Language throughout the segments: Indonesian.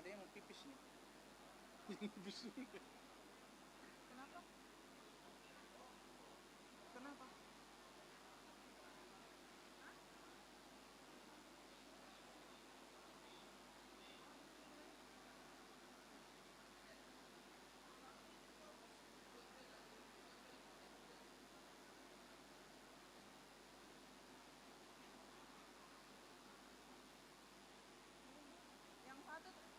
ada yang mau pipis nih. Pipis dulu. Kenapa? Kenapa? Yang satu tuh.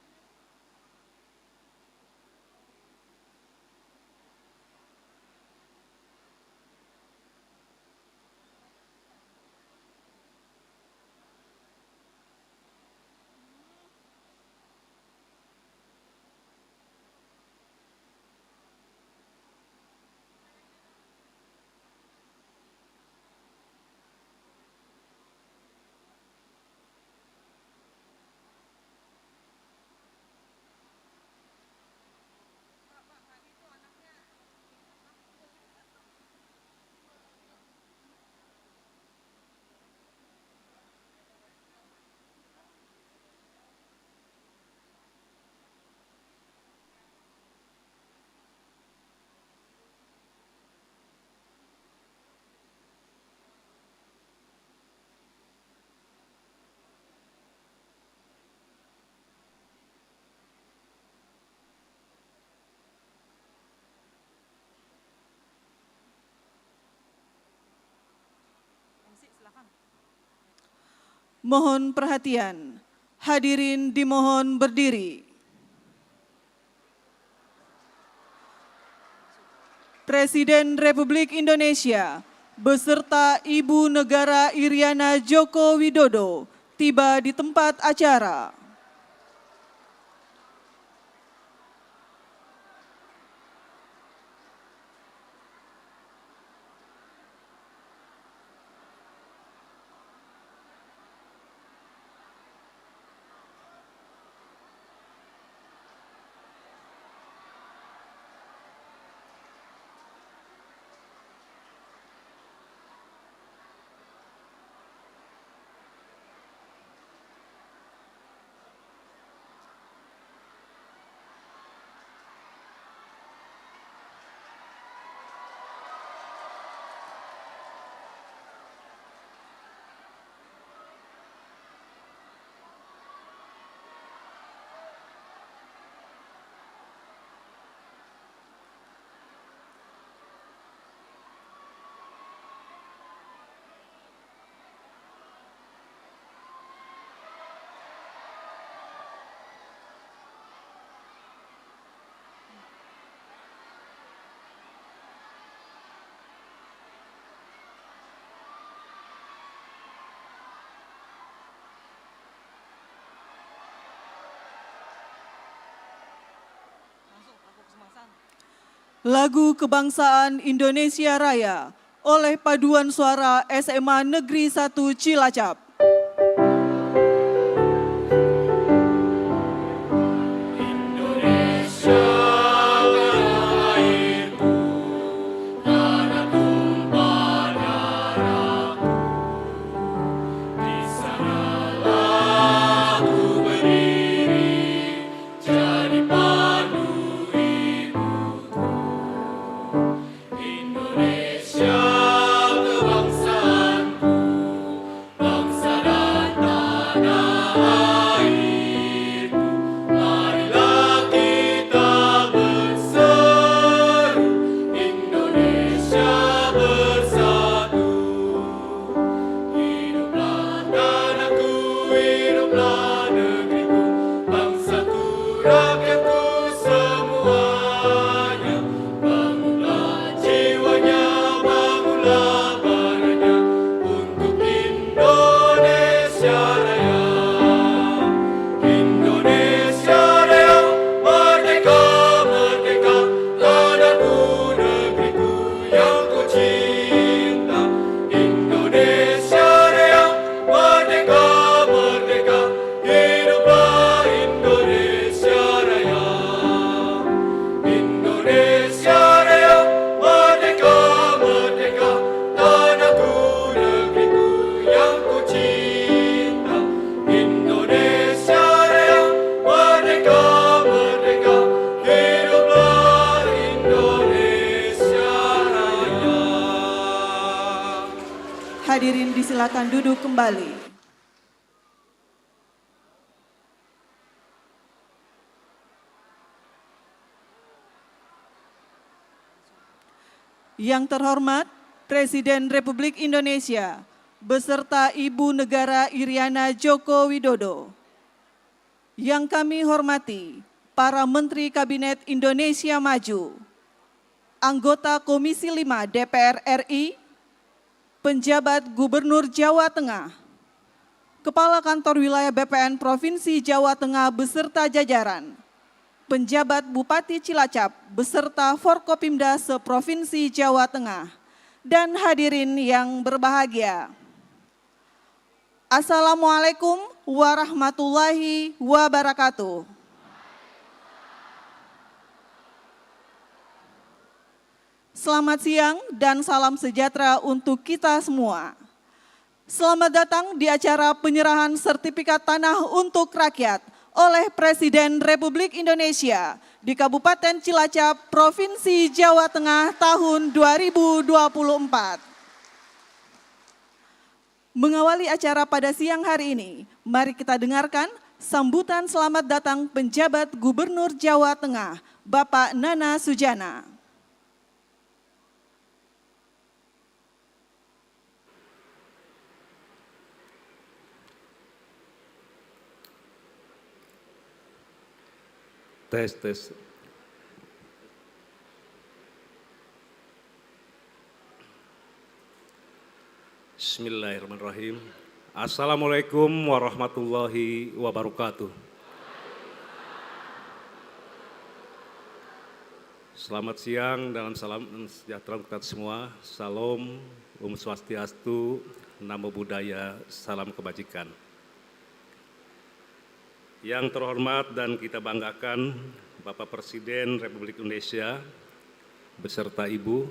Silakan. Mohon perhatian, hadirin dimohon berdiri. Presiden Republik Indonesia beserta Ibu Negara Iriana Joko Widodo tiba di tempat acara. Lagu Kebangsaan Indonesia Raya oleh Paduan Suara SMA Negeri 1 Cilacap. Indonesia kebangsaanku, bangsa Hadirin disilakan duduk kembali. Yang terhormat Presiden Republik Indonesia beserta Ibu Negara Iriana Joko Widodo. Yang kami hormati para Menteri Kabinet Indonesia Maju, anggota Komisi 5 DPR RI, penjabat Gubernur Jawa Tengah, Kepala Kantor Wilayah BPN Provinsi Jawa Tengah beserta jajaran, penjabat Bupati Cilacap beserta Forkopimda se-Provinsi Jawa Tengah, dan hadirin yang berbahagia. Assalamualaikum warahmatullahi wabarakatuh. Selamat siang dan salam sejahtera untuk kita semua. Selamat datang di acara penyerahan sertifikat tanah untuk rakyat oleh Presiden Republik Indonesia di Kabupaten Cilacap, Provinsi Jawa Tengah tahun 2024. Mengawali acara pada siang hari ini, mari kita dengarkan sambutan selamat datang penjabat Gubernur Jawa Tengah, Bapak Nana Sujana. Tes. Bismillahirrahmanirrahim. Assalamualaikum warahmatullahi wabarakatuh. Selamat siang dan salam sejahtera untuk kita semua. Salam, Swastiastu, Namo Buddhaya, salam kebajikan. Yang terhormat dan kita banggakan Bapak Presiden Republik Indonesia beserta Ibu,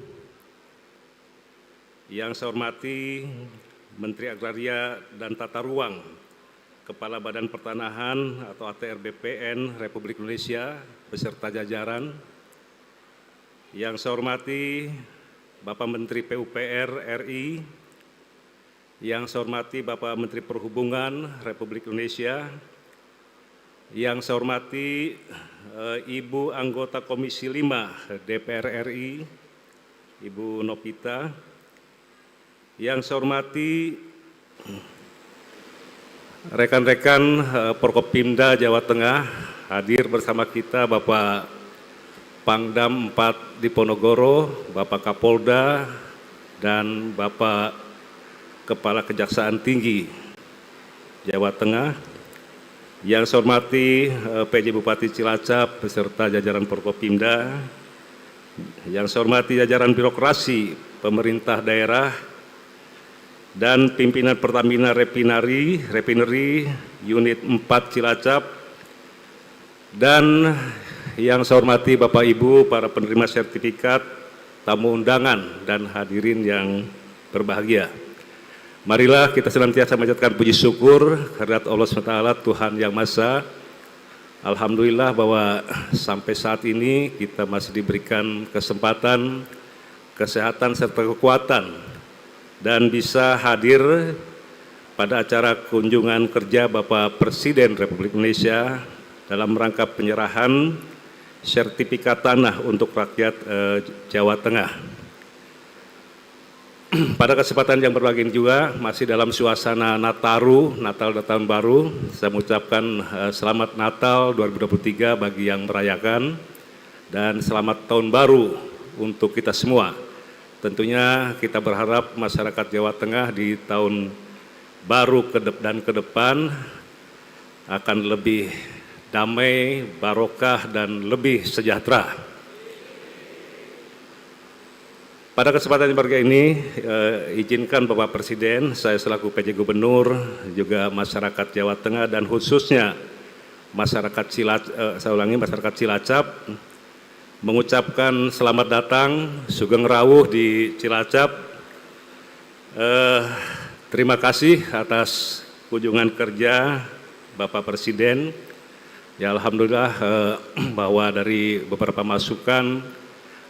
yang saya hormati Menteri Agraria dan Tata Ruang, Kepala Badan Pertanahan atau ATR BPN Republik Indonesia beserta jajaran, yang saya hormati Bapak Menteri PUPR RI, yang saya hormati Bapak Menteri Perhubungan Republik Indonesia, yang saya hormati Ibu anggota Komisi 5 DPR RI, Ibu Nopita, yang saya hormati rekan-rekan Forkopimda Jawa Tengah, hadir bersama kita Bapak Pangdam 4 Diponegoro, Bapak Kapolda, dan Bapak Kepala Kejaksaan Tinggi Jawa Tengah, yang saya hormati PJ Bupati Cilacap beserta jajaran Forkopimda, yang saya hormati jajaran birokrasi pemerintah daerah dan pimpinan Pertamina Refinery Unit 4 Cilacap, dan yang saya hormati Bapak Ibu para penerima sertifikat, tamu undangan, dan hadirin yang berbahagia. Marilah kita senantiasa menjadikan puji syukur kehadirat Allah SWT, Tuhan Yang Maha Esa. Alhamdulillah bahwa sampai saat ini kita masih diberikan kesempatan, kesehatan, serta kekuatan, dan bisa hadir pada acara kunjungan kerja Bapak Presiden Republik Indonesia dalam rangka penyerahan sertifikat tanah untuk rakyat Jawa Tengah. Pada kesempatan yang berbahagia juga, masih dalam suasana Nataru, Natal dan Tahun Baru, saya mengucapkan selamat Natal 2023 bagi yang merayakan, dan selamat Tahun Baru untuk kita semua. Tentunya kita berharap masyarakat Jawa Tengah di tahun baru ke depan akan lebih damai, barokah, dan lebih sejahtera. Pada kesempatan yang berbahagia ini, izinkan Bapak Presiden, saya selaku PJ Gubernur, juga masyarakat Jawa Tengah dan khususnya masyarakat Cilacap, mengucapkan selamat datang, Sugeng Rawuh di Cilacap. Terima kasih atas kunjungan kerja Bapak Presiden. Ya, alhamdulillah bahwa dari beberapa masukan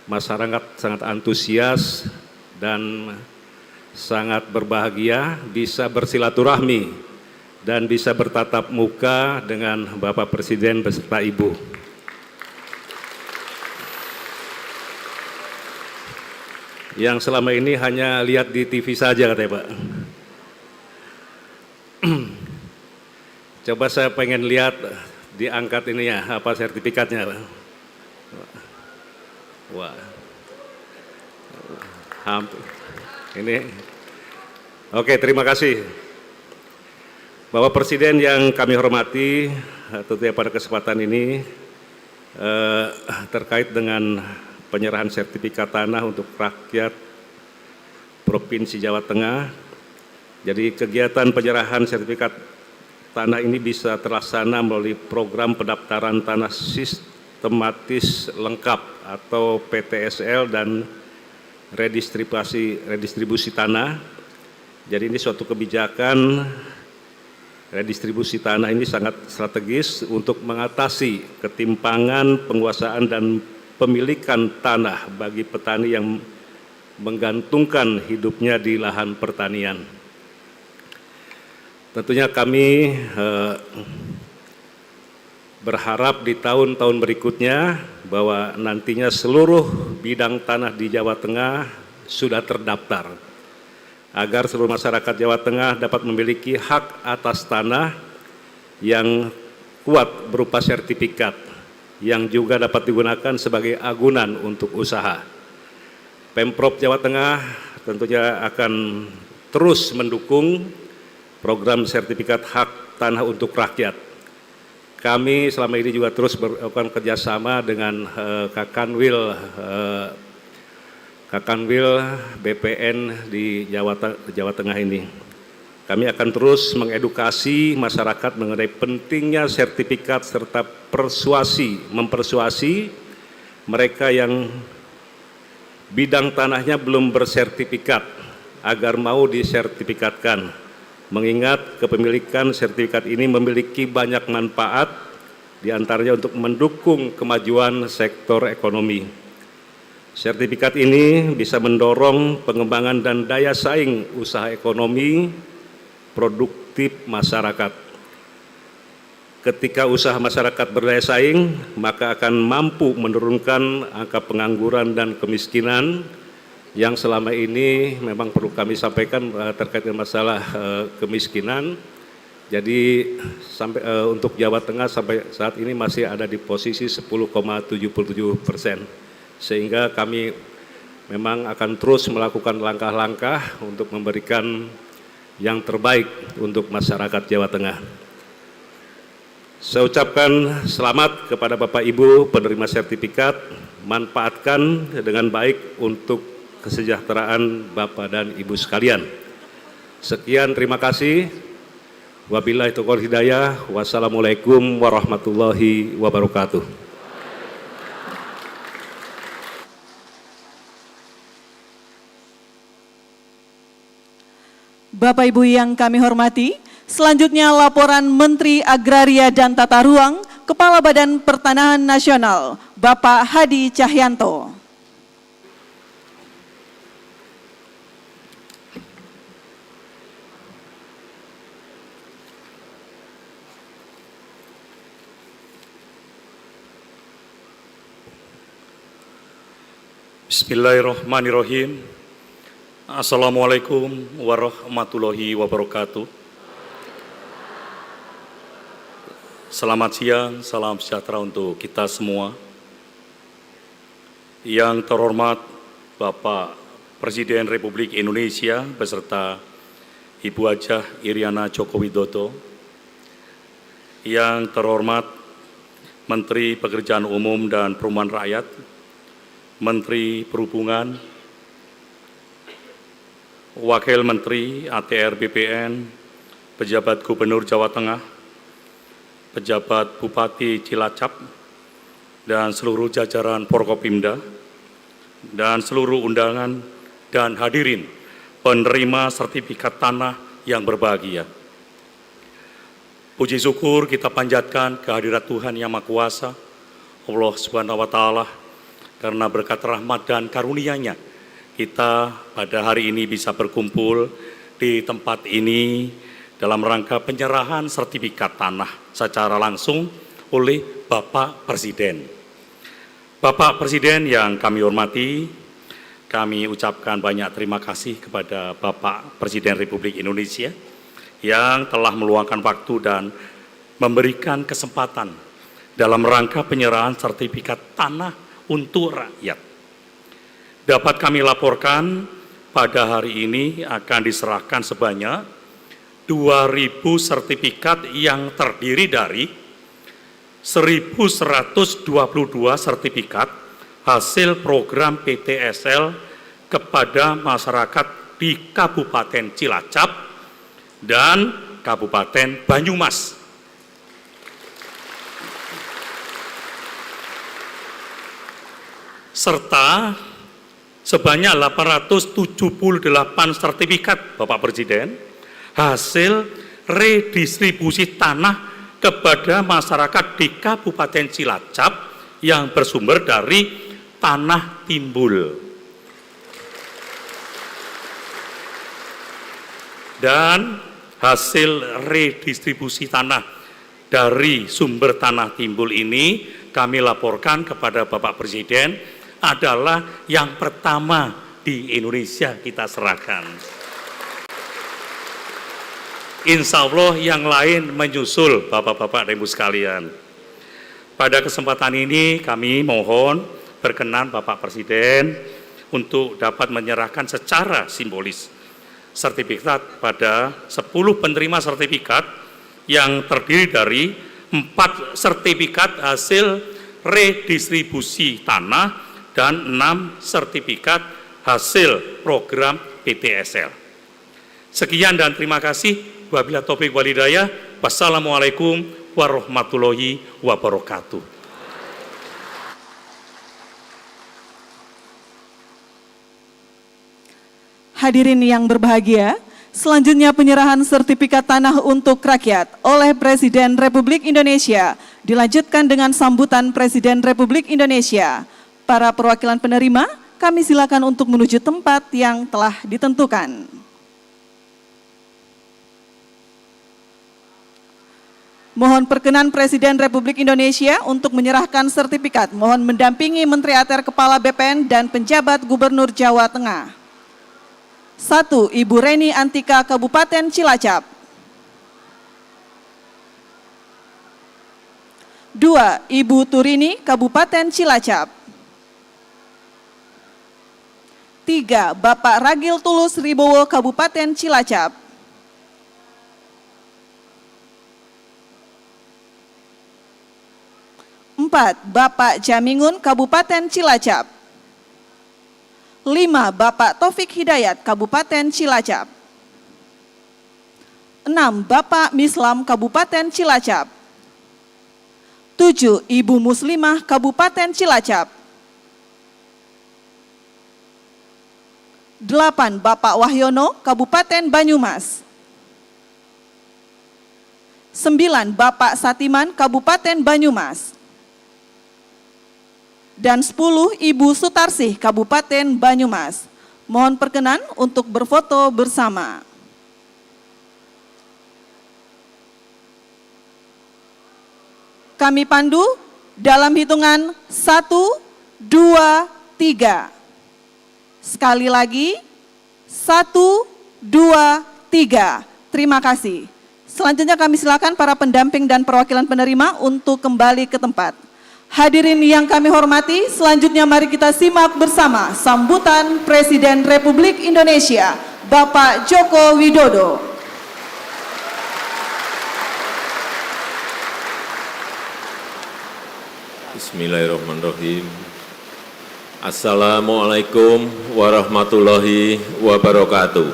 masyarakat sangat antusias dan sangat berbahagia bisa bersilaturahmi dan bisa bertatap muka dengan Bapak Presiden beserta Ibu. Yang selama ini hanya lihat di TV saja katanya Pak. Coba saya pengen lihat diangkat ini ya, apa sertifikatnya Pak. Wah. Hampir. Ini. Oke, terima kasih. Bapak Presiden yang kami hormati, tentunya pada kesempatan ini terkait dengan penyerahan sertifikat tanah untuk rakyat Provinsi Jawa Tengah. Jadi kegiatan penyerahan sertifikat tanah ini bisa terlaksana melalui program pendaftaran tanah sistematis lengkap atau PTSL dan redistribusi tanah. Jadi ini suatu kebijakan redistribusi tanah ini sangat strategis untuk mengatasi ketimpangan penguasaan dan pemilikan tanah bagi petani yang menggantungkan hidupnya di lahan pertanian. Tentunya kami berharap di tahun-tahun berikutnya bahwa nantinya seluruh bidang tanah di Jawa Tengah sudah terdaftar, agar seluruh masyarakat Jawa Tengah dapat memiliki hak atas tanah yang kuat berupa sertifikat, yang juga dapat digunakan sebagai agunan untuk usaha. Pemprov Jawa Tengah tentunya akan terus mendukung program sertifikat hak tanah untuk rakyat. Kami selama ini juga terus melakukan kerjasama dengan Kakanwil BPN di Jawa Tengah ini. Kami akan terus mengedukasi masyarakat mengenai pentingnya sertifikat serta mempersuasi mereka yang bidang tanahnya belum bersertifikat agar mau disertifikatkan. Mengingat kepemilikan sertifikat ini memiliki banyak manfaat, diantaranya untuk mendukung kemajuan sektor ekonomi. Sertifikat ini bisa mendorong pengembangan dan daya saing usaha ekonomi produktif masyarakat. Ketika usaha masyarakat berdaya saing, maka akan mampu menurunkan angka pengangguran dan kemiskinan yang selama ini memang perlu kami sampaikan terkait dengan masalah kemiskinan. Jadi untuk Jawa Tengah sampai saat ini masih ada di posisi 10,77%, sehingga kami memang akan terus melakukan langkah-langkah untuk memberikan yang terbaik untuk masyarakat Jawa Tengah. Saya ucapkan selamat kepada Bapak Ibu penerima sertifikat, manfaatkan dengan baik untuk kesejahteraan Bapak dan Ibu sekalian. Sekian, terima kasih. Wabillahi taufiq hidayah. Wassalamualaikum warahmatullahi wabarakatuh. Bapak Ibu yang kami hormati, selanjutnya laporan Menteri Agraria dan Tata Ruang, Kepala Badan Pertanahan Nasional, Bapak Hadi Cahyanto. Bismillahirrahmanirrahim. Assalamualaikum warahmatullahi wabarakatuh. Selamat siang, salam sejahtera untuk kita semua. Yang terhormat Bapak Presiden Republik Indonesia beserta Ibu Hajah Iriana Joko Widodo. Yang terhormat Menteri Pekerjaan Umum dan Perumahan Rakyat, Menteri Perhubungan, Wakil Menteri ATR BPN, Pejabat Gubernur Jawa Tengah, Pejabat Bupati Cilacap, dan seluruh jajaran Forkopimda, dan seluruh undangan dan hadirin penerima sertifikat tanah yang berbahagia. Puji syukur kita panjatkan kehadirat Tuhan Yang Maha Kuasa, Allah Subhanahu wa Ta'ala, karena berkat rahmat dan karunia-Nya kita pada hari ini bisa berkumpul di tempat ini dalam rangka penyerahan sertifikat tanah secara langsung oleh Bapak Presiden. Bapak Presiden yang kami hormati, kami ucapkan banyak terima kasih kepada Bapak Presiden Republik Indonesia yang telah meluangkan waktu dan memberikan kesempatan dalam rangka penyerahan sertifikat tanah untuk rakyat. Dapat kami laporkan pada hari ini akan diserahkan sebanyak 2.000 sertifikat yang terdiri dari 1.122 sertifikat hasil program PTSL kepada masyarakat di Kabupaten Cilacap dan Kabupaten Banyumas. Serta sebanyak 878 sertifikat Bapak Presiden hasil redistribusi tanah kepada masyarakat di Kabupaten Cilacap yang bersumber dari tanah timbul. Dan hasil redistribusi tanah dari sumber tanah timbul ini kami laporkan kepada Bapak Presiden adalah yang pertama di Indonesia kita serahkan. Insya Allah yang lain menyusul Bapak-Bapak dan Ibu sekalian. Pada kesempatan ini kami mohon berkenan Bapak Presiden untuk dapat menyerahkan secara simbolis sertifikat pada 10 penerima sertifikat yang terdiri dari 4 sertifikat hasil redistribusi tanah dan 6 sertifikat hasil program PTSL. Sekian dan terima kasih. Wabillahi taufiq wal hidayah. Wassalamualaikum warahmatullahi wabarakatuh. Hadirin yang berbahagia, selanjutnya penyerahan sertifikat tanah untuk rakyat oleh Presiden Republik Indonesia dilanjutkan dengan sambutan Presiden Republik Indonesia. Para perwakilan penerima, kami silakan untuk menuju tempat yang telah ditentukan. Mohon perkenan Presiden Republik Indonesia untuk menyerahkan sertifikat. Mohon mendampingi Menteri ATR Kepala BPN dan penjabat Gubernur Jawa Tengah. 1. Ibu Reni Antika, Kabupaten Cilacap. 2. Ibu Turini, Kabupaten Cilacap. 3. Bapak Ragil Tulus Ribowo, Kabupaten Cilacap. 4. Bapak Jamingun, Kabupaten Cilacap. 5. Bapak Taufik Hidayat, Kabupaten Cilacap. 6. Bapak Mislam, Kabupaten Cilacap. 7. Ibu Muslimah, Kabupaten Cilacap. 8. Bapak Wahyono, Kabupaten Banyumas. 9. Bapak Satiman, Kabupaten Banyumas. Dan 10. Ibu Sutarsih, Kabupaten Banyumas. Mohon perkenan untuk berfoto bersama. Kami pandu dalam hitungan 1, 2, 3. Sekali lagi, 1, 2, 3. Terima kasih. Selanjutnya kami silakan para pendamping dan perwakilan penerima untuk kembali ke tempat. Hadirin yang kami hormati, selanjutnya mari kita simak bersama sambutan Presiden Republik Indonesia, Bapak Joko Widodo. Bismillahirrahmanirrahim. Assalamualaikum warahmatullahi wabarakatuh.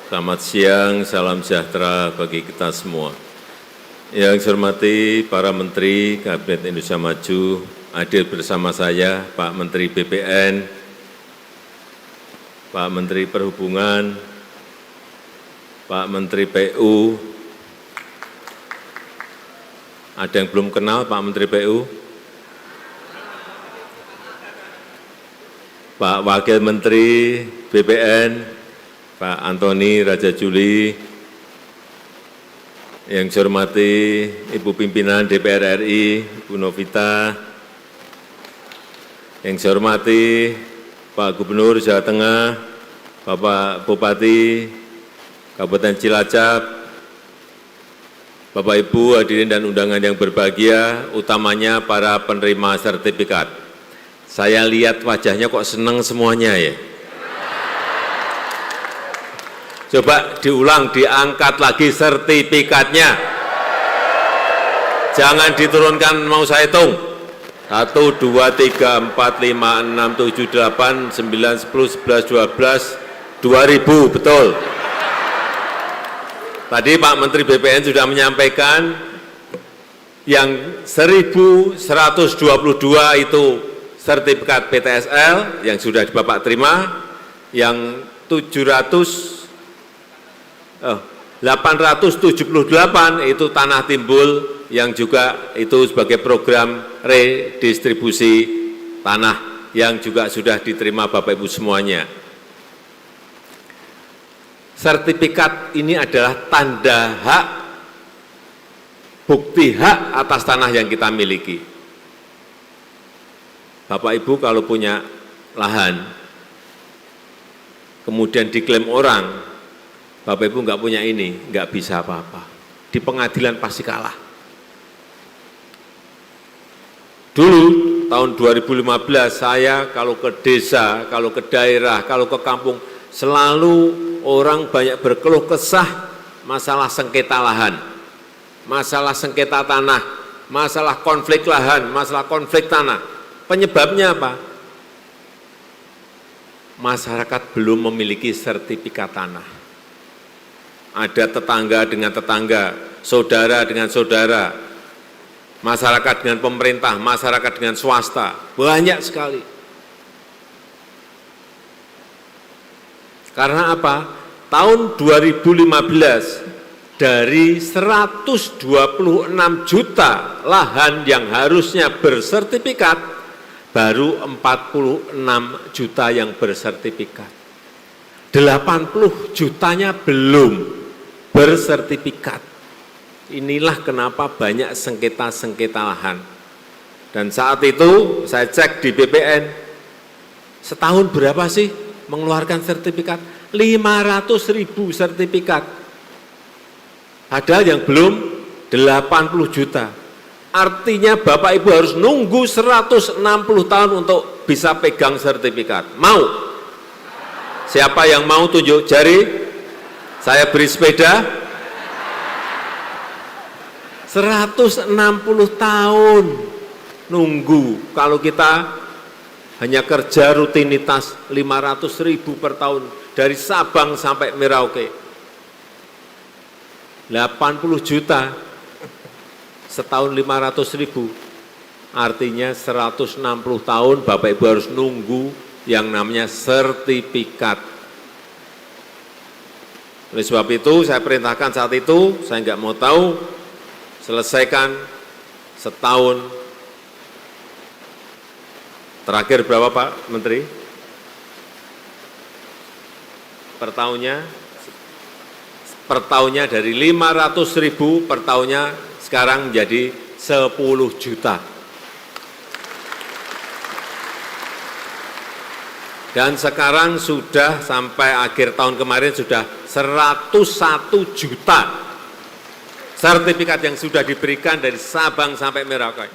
Selamat siang, salam sejahtera bagi kita semua. Yang saya hormati para Menteri Kabinet Indonesia Maju, hadir bersama saya Pak Menteri BPN, Pak Menteri Perhubungan, Pak Menteri PU. Ada yang belum kenal Pak Menteri PU? Pak Wakil Menteri BPN, Pak Antoni Raja Juli, yang saya hormati Ibu Pimpinan DPR RI, Bu Novita, yang saya hormati Pak Gubernur Jawa Tengah, Bapak Bupati Kabupaten Cilacap, Bapak Ibu hadirin dan undangan yang berbahagia, utamanya para penerima sertifikat. Saya lihat wajahnya kok senang semuanya ya. Coba diulang, diangkat lagi sertifikatnya. Jangan diturunkan, mau saya hitung. 1, 2, 3, 4, 5, 6, 7, 8, 9, 10, 11, 12, 2000, betul. Tadi Pak Menteri BPN sudah menyampaikan yang 1122 itu sertifikat PTSL yang sudah Bapak terima, yang 878 itu tanah timbul yang juga itu sebagai program redistribusi tanah yang juga sudah diterima Bapak Ibu semuanya. Sertifikat ini adalah tanda hak, bukti hak atas tanah yang kita miliki. Bapak Ibu kalau punya lahan, kemudian diklaim orang, Bapak Ibu nggak punya ini, nggak bisa apa-apa. Di pengadilan pasti kalah. Dulu, tahun 2015, saya kalau ke desa, kalau ke daerah, kalau ke kampung, selalu orang banyak berkeluh kesah masalah sengketa lahan, masalah sengketa tanah, masalah konflik lahan, masalah konflik tanah. Penyebabnya apa? Masyarakat belum memiliki sertifikat tanah. Ada tetangga dengan tetangga, saudara dengan saudara, masyarakat dengan pemerintah, masyarakat dengan swasta, banyak sekali. Karena apa? Tahun 2015 dari 126 juta lahan yang harusnya bersertifikat, baru 46 juta yang bersertifikat. 80 jutanya belum bersertifikat. Inilah kenapa banyak sengketa-sengketa lahan. Dan saat itu saya cek di BPN, setahun berapa sih mengeluarkan sertifikat? 500.000 sertifikat. Padahal yang belum 80 juta. Artinya Bapak Ibu harus nunggu 160 tahun untuk bisa pegang sertifikat. Mau? Siapa yang mau tunjuk jari? Saya beri sepeda. 160 tahun nunggu. Kalau kita hanya kerja rutinitas 500.000 per tahun dari Sabang sampai Merauke. 80 juta setahun 500.000. Artinya 160 tahun Bapak Ibu harus nunggu yang namanya sertifikat. Oleh sebab itu saya perintahkan saat itu, saya nggak mau tahu, selesaikan setahun. Terakhir berapa Pak Menteri? Per tahunnya dari 500.000 per tahunnya sekarang menjadi 10 juta. Dan sekarang sudah sampai akhir tahun kemarin sudah 101 juta sertifikat yang sudah diberikan dari Sabang sampai Merauke.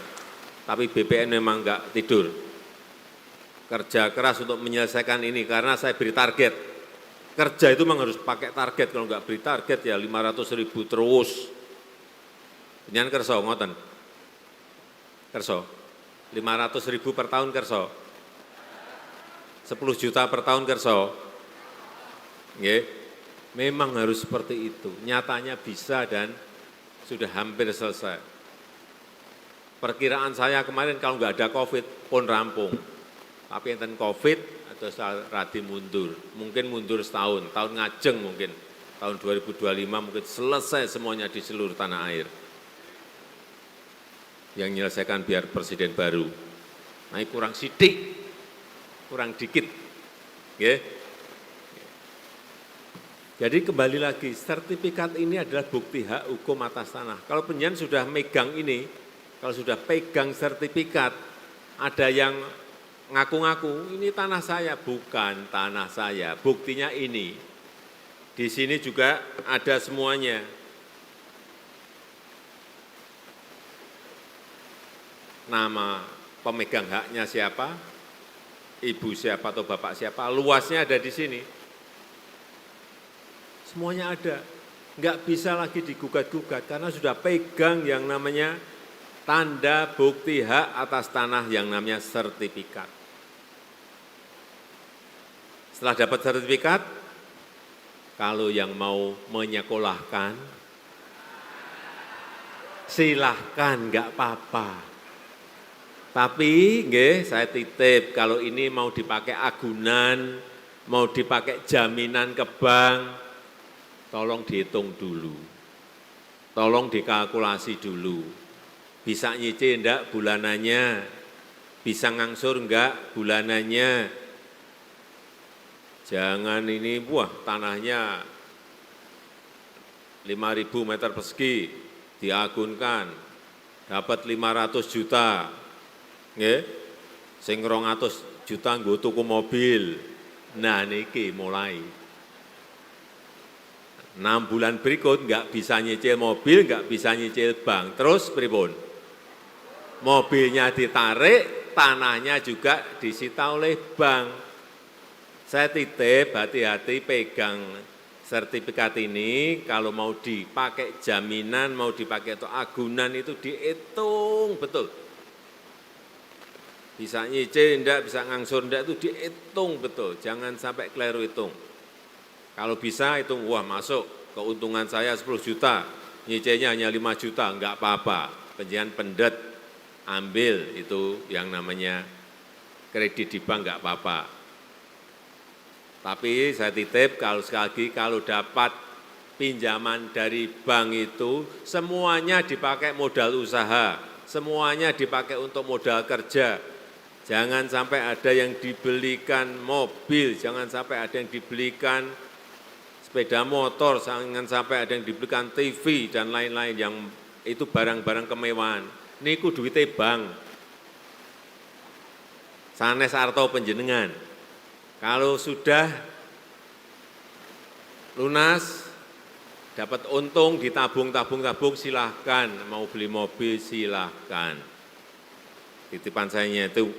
Tapi BPN memang enggak tidur. Kerja keras untuk menyelesaikan ini karena saya beri target. Kerja itu memang harus pakai target, kalau enggak beri target ya 500.000 terus. Penyan kerso ngoten. Kerso. 500.000 per tahun kerso. 10 juta per tahun kerso. Nggih. Memang harus seperti itu. Nyatanya bisa dan sudah hampir selesai. Perkiraan saya kemarin kalau nggak ada COVID pun rampung. Tapi enten COVID atau radi mundur. Mungkin mundur setahun, tahun ngajeng mungkin. Tahun 2025 mungkin selesai semuanya di seluruh tanah air. Yang menyelesaikan biar presiden baru. Nah kurang sidik. kurang dikit. Nggih. Jadi kembali lagi, sertifikat ini adalah bukti hak hukum atas tanah. Kalau penjen sudah megang ini, kalau sudah pegang sertifikat, ada yang ngaku-ngaku, ini tanah saya, bukan tanah saya, buktinya ini. Di sini juga ada semuanya. Nama pemegang haknya siapa, ibu siapa atau bapak siapa, luasnya ada di sini. Semuanya ada, nggak bisa lagi digugat-gugat karena sudah pegang yang namanya tanda bukti hak atas tanah yang namanya sertifikat. Setelah dapat sertifikat, kalau yang mau menyekolahkan, silahkan, nggak apa-apa. Tapi nggih, saya titip kalau ini mau dipakai agunan, mau dipakai jaminan ke bank, tolong dihitung dulu, tolong dikalkulasi dulu. Bisa nyicil enggak bulanannya, bisa ngangsur enggak bulanannya. Jangan ini, wah tanahnya 5.000 meter persegi, diagunkan, dapat 500 juta, nggih, sing 200 juta nggo tuku mobil. Nah niki mulai. 6 bulan berikut nggak bisa nyicil mobil, nggak bisa nyicil bank. Terus pripun? Mobilnya ditarik, tanahnya juga disita oleh bank. Saya titip, hati-hati pegang sertifikat ini, kalau mau dipakai jaminan, mau dipakai atau agunan itu dihitung betul. Bisa nyicil enggak, bisa ngangsur enggak itu dihitung betul, jangan sampai keliru hitung. Kalau bisa hitung, wah masuk, keuntungan saya 10 juta, nyicilnya hanya 5 juta, enggak apa-apa. Penjian pendet, ambil itu yang namanya kredit di bank enggak apa-apa. Tapi saya titip, kalau sekali lagi, kalau dapat pinjaman dari bank itu, semuanya dipakai modal usaha, semuanya dipakai untuk modal kerja. Jangan sampai ada yang dibelikan mobil, jangan sampai ada yang dibelikan sepeda motor, jangan sampai ada yang dibelikan TV dan lain-lain yang itu barang-barang kemewahan. Niku duitnya bank. Sanes arto penjenengan. Kalau sudah lunas, dapat untung, ditabung-tabung-tabung silahkan. Mau beli mobil silahkan. Titipan saya itu,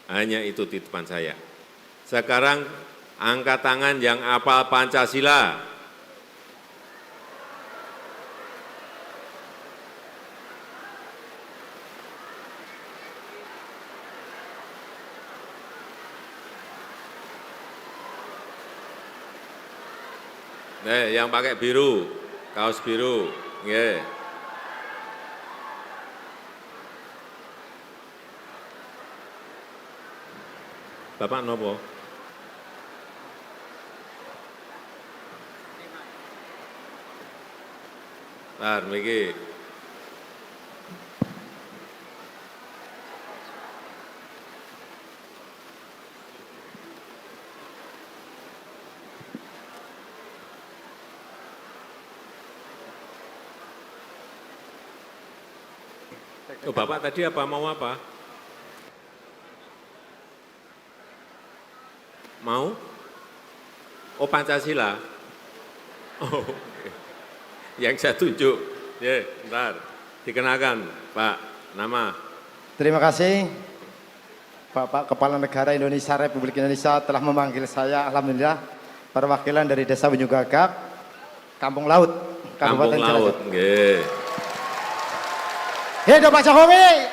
hanya itu titipan saya. Sekarang angkat tangan yang hafal Pancasila. Yang pakai biru, kaos biru, nggih. Bapak nopo? Tar, miki. Oh, Bapak tadi apa mau apa? Mau? Oh, Pancasila. Oh, okay. Yang saya tunjuk. Ya, bentar. Dikenalkan, Pak. Nama. Terima kasih Bapak Kepala Negara Indonesia Republik Indonesia telah memanggil saya, alhamdulillah, perwakilan dari Desa Bunyu Gagak, Kampung Laut, Kabupaten Laut, nggih. Hidup Pak Jokowi.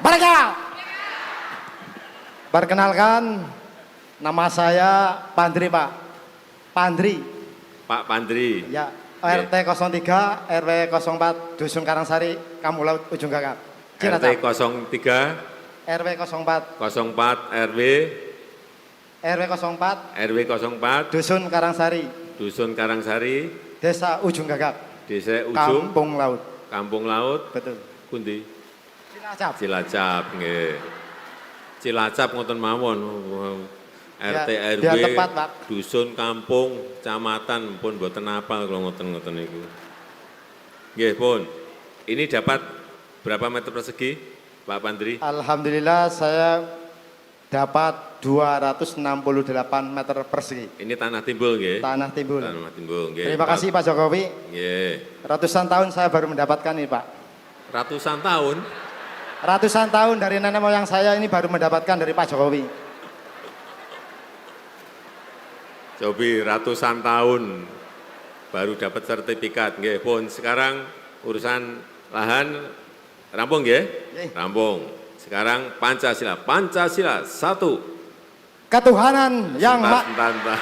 Mereka. Perkenalkan, nama saya Pandri, Pak. Pandri. Pak Pandri. Ya, RT 03, RW 04, Dusun Karangsari, Kampung Laut, Ujung Gagak. RT 03, RW 04, 04, RW 04, RW 04, Dusun Karangsari, Dusun Karangsari, Desa Ujung Gagak, Desa Ujung, Kampung Laut. Kampung Laut, Betul. Kundi, Cilacap. Cilacap, nggih. Cilacap ngoten mawon. RT Ya, RW, biar tepat, Pak. dusun, kampung, kecamatan pun mboten apal kalau ngoten-ngoten niku. Nggih, pun. Ini dapat berapa meter persegi, Pak Pandri? Alhamdulillah saya dapat 268 meter persegi. Ini tanah timbul nggih. Tanah timbul. Tanah timbul nggih. Terima kasih Pak Jokowi. Nggih. Ratusan tahun saya baru mendapatkan ini Pak. Ratusan tahun. Ratusan tahun dari nenek moyang saya ini baru mendapatkan dari Pak Jokowi. Cobi ratusan tahun baru dapat sertifikat nggih. Pun sekarang urusan lahan rampung nggih? Nggih. Rampung. Sekarang Pancasila. Pancasila 1. Ketuhanan yang Sebentar.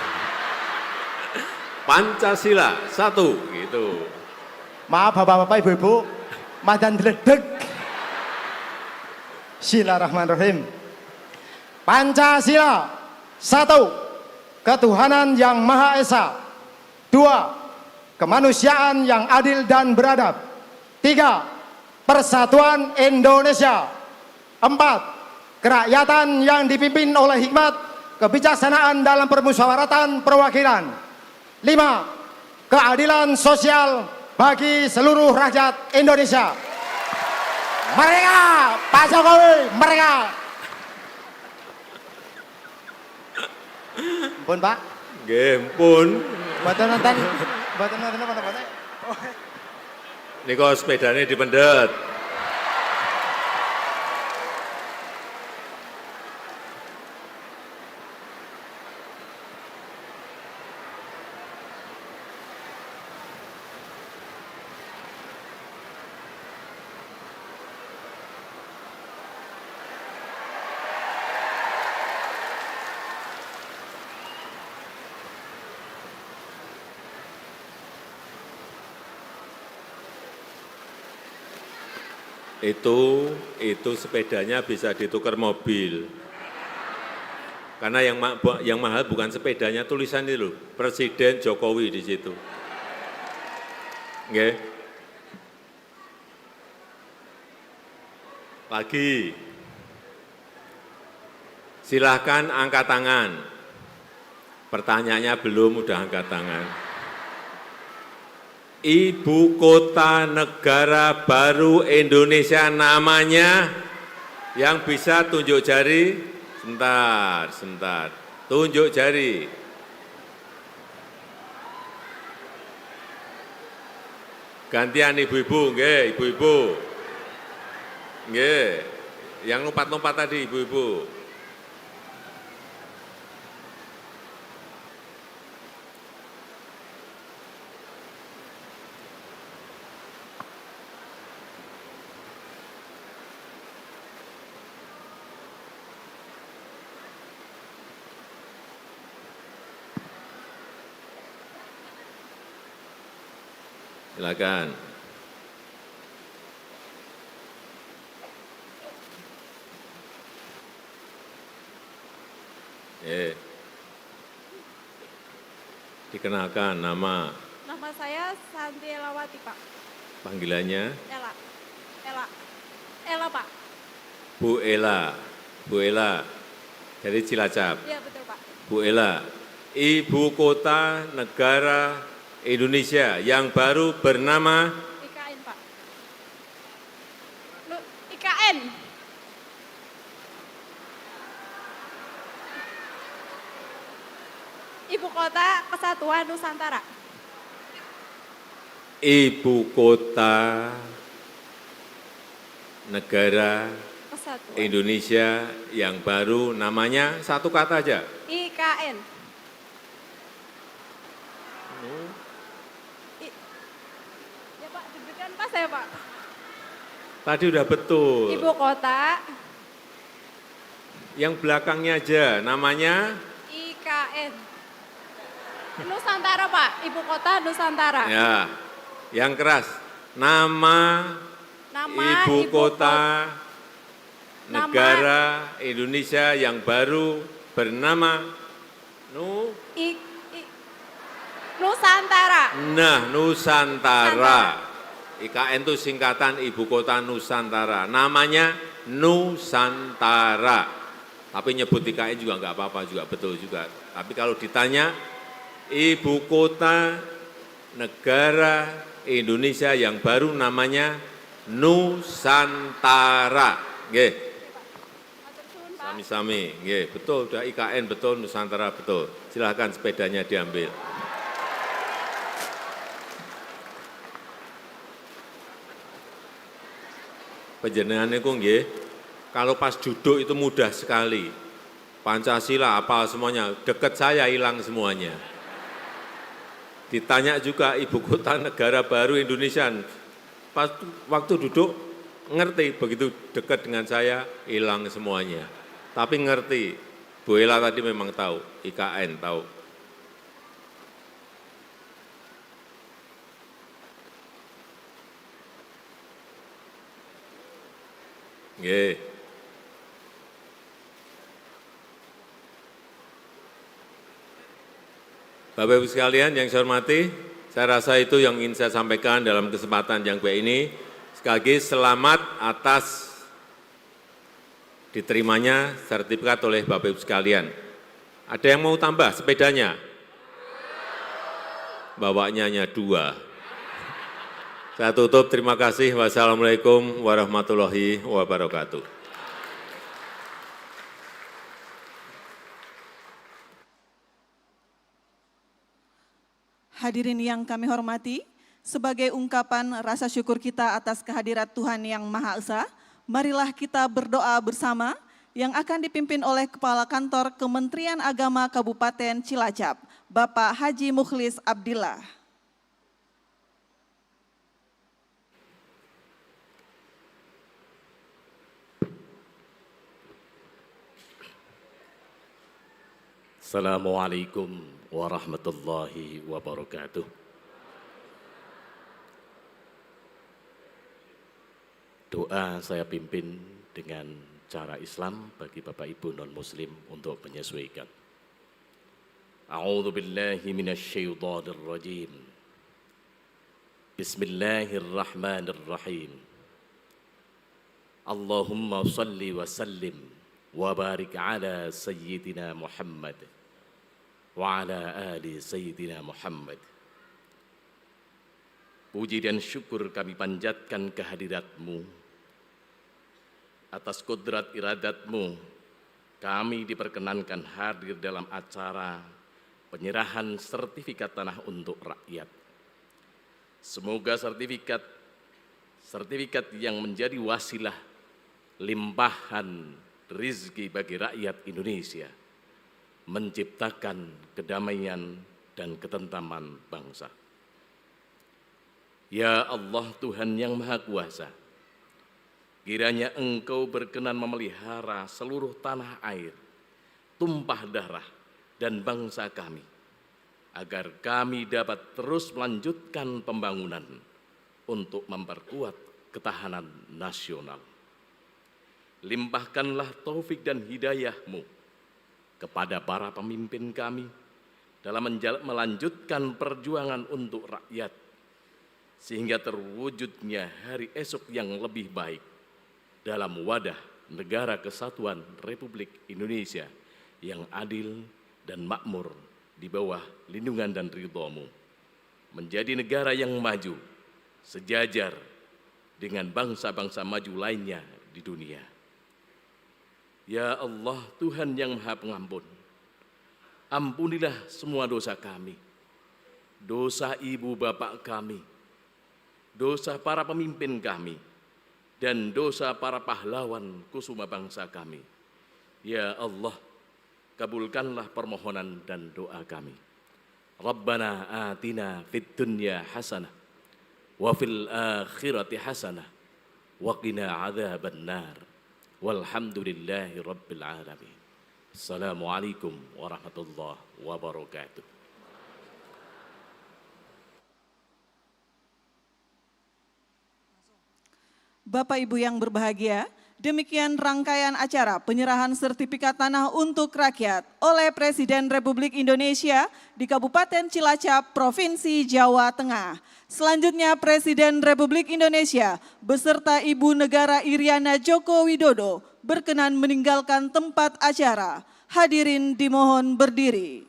Pancasila 1 gitu. Maaf Bapak-bapak, Ibu-ibu, madan deledeg. Bismillahirrahmanirrahim. Pancasila 1. Ketuhanan yang Maha Esa. 2. Kemanusiaan yang adil dan beradab. 3. Persatuan Indonesia. 4. Kerakyatan yang dipimpin oleh hikmat, kebijaksanaan dalam permusyawaratan perwakilan. 5. Keadilan sosial bagi seluruh rakyat Indonesia. Mereka, Pak Jokowi, mereka. Pun Pak, Nggih, pun. mboten nonton apa-apa. Niko sepedane dipendet. Itu sepedanya bisa ditukar mobil. Karena yang mahal bukan sepedanya, tulisan itu loh, Presiden Jokowi di situ. Nggih. Lagi. Silahkan angkat tangan. Pertanyaannya belum, udah angkat tangan. Ibu kota negara baru Indonesia namanya, yang bisa tunjuk jari, sebentar, tunjuk jari. Gantian ibu-ibu, nggih, ibu-ibu. Nggih, yang lompat-lompat tadi ibu-ibu. Silakan. Dikenalkan nama. Nama saya Santi Elawati, Pak. Panggilannya? Ela. Ela, Pak. Bu Ela. Bu Ela dari Cilacap. Iya, betul, Pak. Bu Ela, ibu kota negara Indonesia yang baru bernama IKN, Pak. IKN. Ibu Kota Kesatuan Nusantara. Ibu kota negara Kesatuan. Indonesia yang baru namanya satu kata aja. IKN. Ya, Pak, deg-degan pas ya, Pak. Tadi udah betul. Ibu Kota Yang belakangnya aja namanya IKN. Nusantara, Pak. Ibu Kota Nusantara. ya. Yang keras. Nama ibu kota negara Indonesia yang baru bernama Nusantara. Nah, Nusantara. IKN itu singkatan Ibu Kota Nusantara. Namanya Nusantara. Tapi nyebut IKN juga nggak apa-apa, juga betul juga. Tapi kalau ditanya ibu kota negara Indonesia yang baru namanya Nusantara. Nggih. Sami-sami, nggih, betul, udah IKN betul, Nusantara betul. Silakan sepedanya diambil. Panjenengan niku nggih, kalau pas duduk itu mudah sekali. Pancasila apal semuanya, dekat saya hilang semuanya. Ditanya juga ibu kota negara baru Indonesia, pas waktu duduk ngerti, begitu dekat dengan saya hilang semuanya. Tapi ngerti, Bu Ela tadi memang tahu, IKN tahu. Nggih. Bapak Ibu sekalian yang saya hormati, saya rasa itu yang ingin saya sampaikan dalam kesempatan yang baik ini. Sekali lagi selamat atas diterimanya sertifikat oleh Bapak Ibu sekalian. Ada yang mau tambah sepedanya? Bawanya hanya 2. Saya tutup, terima kasih. Wassalamualaikum warahmatullahi wabarakatuh. Hadirin yang kami hormati, sebagai ungkapan rasa syukur kita atas kehadirat Tuhan Yang Maha Esa, marilah kita berdoa bersama yang akan dipimpin oleh Kepala Kantor Kementerian Agama Kabupaten Cilacap, Bapak Haji Mukhlis Abdillah. Assalamualaikum warahmatullahi wabarakatuh. Doa saya pimpin dengan cara Islam bagi Bapak Ibu non-Muslim untuk menyesuaikan. A'udzu billahi minasyaitonir rajim. Bismillahirrahmanirrahim. Allahumma shalli wa sallim wa barik ala sayyidina Muhammad wa ala ali sayyidina Muhammad. Puji dan syukur kami panjatkan kehadirat-Mu. Atas kodrat iradat-Mu, kami diperkenankan hadir dalam acara penyerahan sertifikat tanah untuk rakyat. Semoga sertifikat yang menjadi wasilah limpahan rizki bagi rakyat Indonesia, menciptakan kedamaian dan ketentraman bangsa. Ya Allah Tuhan yang Maha Kuasa, kiranya Engkau berkenan memelihara seluruh tanah air, tumpah darah dan bangsa kami, agar kami dapat terus melanjutkan pembangunan untuk memperkuat ketahanan nasional. Limpahkanlah taufik dan hidayah-Mu kepada para pemimpin kami dalam melanjutkan perjuangan untuk rakyat, sehingga terwujudnya hari esok yang lebih baik dalam wadah negara kesatuan Republik Indonesia yang adil dan makmur di bawah lindungan dan ridho-Mu, menjadi negara yang maju sejajar dengan bangsa-bangsa maju lainnya di dunia. Ya Allah Tuhan yang Maha Pengampun, ampunilah semua dosa kami, dosa ibu bapak kami, dosa para pemimpin kami, dan dosa para pahlawan kusuma bangsa kami. Ya Allah, kabulkanlah permohonan dan doa kami. Rabbana atina fid dunya hasanah wa fil akhirati hasanah wa qina adzaban nar. Walhamdulillahi rabbil alamin. Assalamualaikum warahmatullahi wabarakatuh. Bapak Ibu yang berbahagia, Demikian rangkaian acara penyerahan sertifikat tanah untuk rakyat oleh Presiden Republik Indonesia di Kabupaten Cilacap, Provinsi Jawa Tengah. Selanjutnya Presiden Republik Indonesia beserta Ibu Negara Iriana Joko Widodo berkenan meninggalkan tempat acara. Hadirin dimohon berdiri.